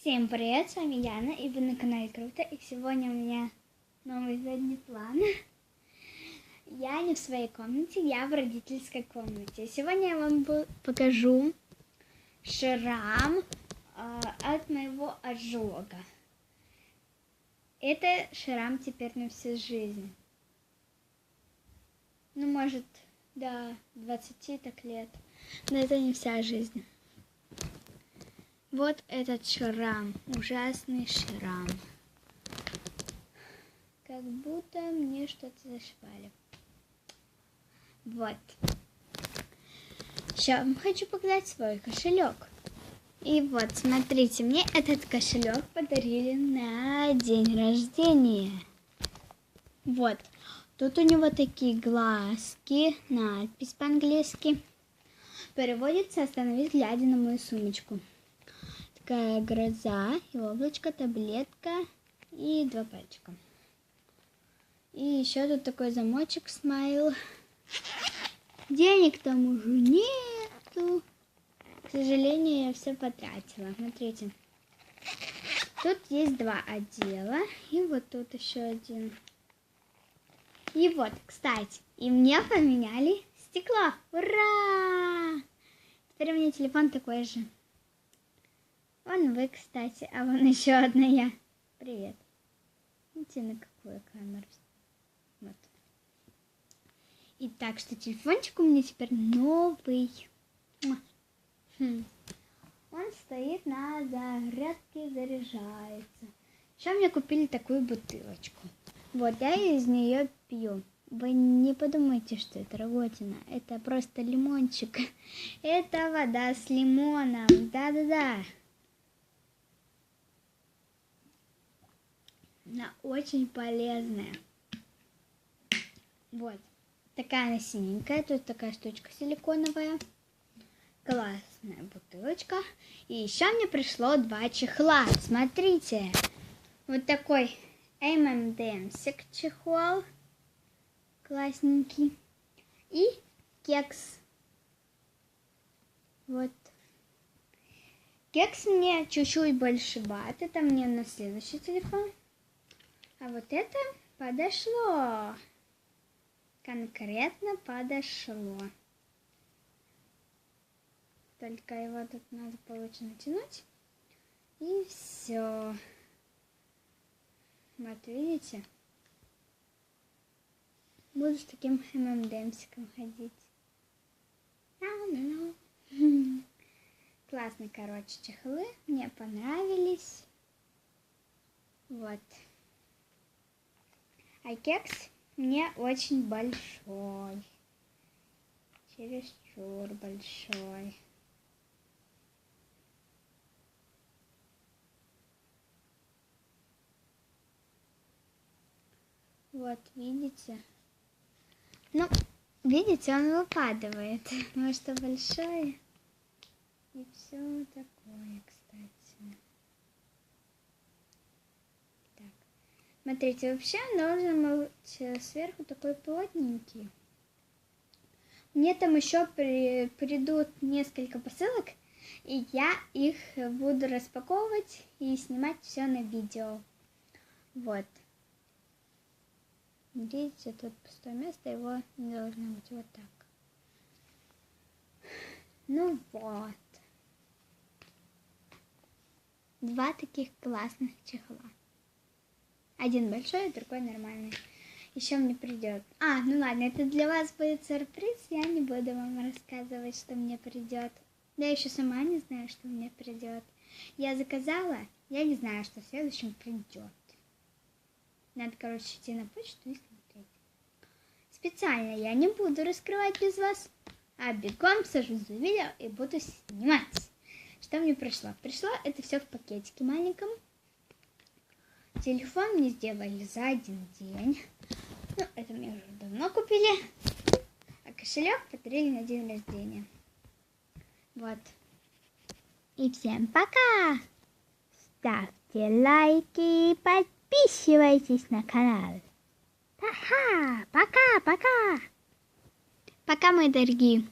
Всем привет, с вами Яна, и вы на канале Круто, и сегодня у меня новый задний план. Я не в своей комнате, я в родительской комнате. Сегодня я вам покажу шрам от моего ожога. Это шрам теперь на всю жизнь. Ну, может, до 20 так лет, но это не вся жизнь. Вот этот шрам, ужасный шрам. Как будто мне что-то зашивали. Вот. Сейчас вам хочу показать свой кошелек. И вот, смотрите, мне этот кошелек подарили на день рождения. Вот. Тут у него такие глазки, надпись по-английски. Переводится «Остановись, глядя на мою сумочку». Такая гроза и облачко, таблетка и 2 пальчика. И еще тут такой замочек, смайл. Денег там уже нету. К сожалению, я все потратила. Смотрите. Тут есть 2 отдела. И вот тут еще один. И вот, кстати, и мне поменяли стекло. Ура! Теперь у меня телефон такой же. Вон вы, кстати, а вон еще одна я. Привет. Видите, на какую камеру? Вот. И так что телефончик у меня теперь новый. Он стоит на зарядке, заряжается. Еще мне купили такую бутылочку. Вот, я из нее пью. Вы не подумайте, что это роготина. Это просто лимончик. Это вода с лимоном. Да-да-да. Она очень полезная. Вот. Такая она синенькая. Тут такая штучка силиконовая. Классная бутылочка. И еще мне пришло 2 чехла. Смотрите. Вот такой M&M'sик чехол. Классненький. И кекс. Вот. Кекс мне чуть-чуть больше бат. Это мне на следующий телефон. А вот это подошло. Конкретно подошло. Только его тут надо получше натянуть. И все. Вот видите? Буду с таким M&M'сиком ходить. Классные, короче, чехлы. Мне понравились. Вот. А кекс мне очень большой. Чересчур большой. Вот, видите? Ну, видите, он выпадает. Потому что большой. И все такое, кстати. Смотрите, вообще должен быть сверху такой плотненький. Мне там еще придут несколько посылок, и я их буду распаковывать и снимать все на видео. Вот. Видите, тут пустое место, его не должно быть вот так. Ну вот. 2 таких классных чехла. Один большой, другой нормальный. Еще мне придет. Ну ладно, это для вас будет сюрприз. Я не буду вам рассказывать, что мне придет. Я еще сама не знаю, что мне придет. Я заказала, я не знаю, что в следующем придет. Надо, короче, идти на почту и смотреть. Специально я не буду раскрывать без вас, а бегом сажусь за видео и буду снимать. Что мне пришло? Пришло это все в пакетике маленьком. Телефон мне сделали за 1 день. Ну, это мне уже давно купили. А кошелек подарили на день рождения. Вот. И всем пока! Ставьте лайки и подписывайтесь на канал. Пока! Пока, мои дорогие!